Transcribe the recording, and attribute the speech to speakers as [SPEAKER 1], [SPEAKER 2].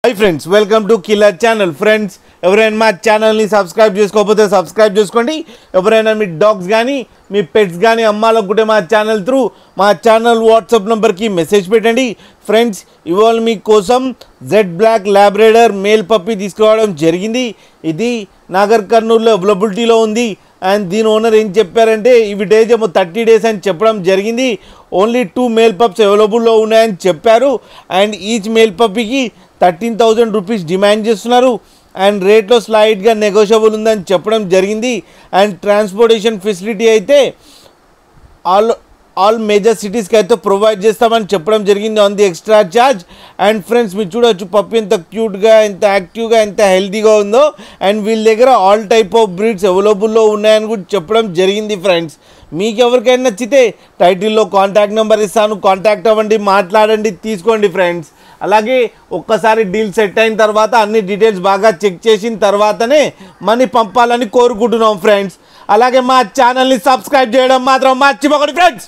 [SPEAKER 1] Hi friends, welcome to Killer Channel. Friends, ఎవరైనా మా ఛానల్ని సబ్స్క్రైబ్ చేసుకోకపోతే సబ్స్క్రైబ్ చేసుకోండి. ఎవరైనా మీ డాగ్స్ కానీ మీ పెట్స్ కానీ అమ్మాలనుకుంటే మా ఛానల్ త్రూ మా ఛానల్ వాట్సాప్ నెంబర్కి మెసేజ్ పెట్టండి. ఫ్రెండ్స్, ఇవాళ మీకోసం Z black Labrador male puppy తీసుకురావడం జరిగింది. ఇది నాగర్ కర్నూలులో అవైలబిలిటీలో ఉంది. అండ్ దీని ఓనర్ ఏం చెప్పారంటే ఇవి డేస్ ఏమో 30 days అని చెప్పడం జరిగింది. ఓన్లీ 2 మేల్ పప్స్ అవైలబుల్లో ఉన్నాయని చెప్పారు. అండ్ ఈచ్ మేల్ పప్పీకి 13,000 రూపీస్ డిమాండ్ చేస్తున్నారు. అండ్ రేట్లో స్లైడ్గా నెగోషియబుల్ ఉందని చెప్పడం జరిగింది. అండ్ ట్రాన్స్పోర్టేషన్ ఫెసిలిటీ అయితే ఆల్ మేజర్ సిటీస్కి అయితే ప్రొవైడ్ చేస్తామని చెప్పడం జరిగింది on the extra charge. And friends, మీరు చూడవచ్చు పప్పి ఎంత క్యూట్గా, ఎంత యాక్టివ్గా, ఎంత హెల్తీగా ఉందో. అండ్ వీళ్ళ దగ్గర ఆల్ టైప్ ఆఫ్ బ్రీడ్స్ అవైలబుల్లో ఉన్నాయని కూడా చెప్పడం జరిగింది. ఫ్రెండ్స్, మీకు ఎవరికైనా నచ్చితే టైటిల్లో కాంటాక్ట్ నెంబర్ ఇస్తాను, కాంటాక్ట్ అవ్వండి, మాట్లాడండి, తీసుకోండి. ఫ్రెండ్స్, అలాగే ఒక్కసారి డీల్ సెట్ అయిన తర్వాత అన్ని డీటెయిల్స్ బాగా చెక్ చేసిన తర్వాతనే మనీ పంపాలని కోరుకుంటున్నాం. ఫ్రెండ్స్, అలాగే మా ఛానల్ని సబ్స్క్రైబ్ చేయడం మాత్రం మర్చిపోకండి. ఫ్రెండ్స్.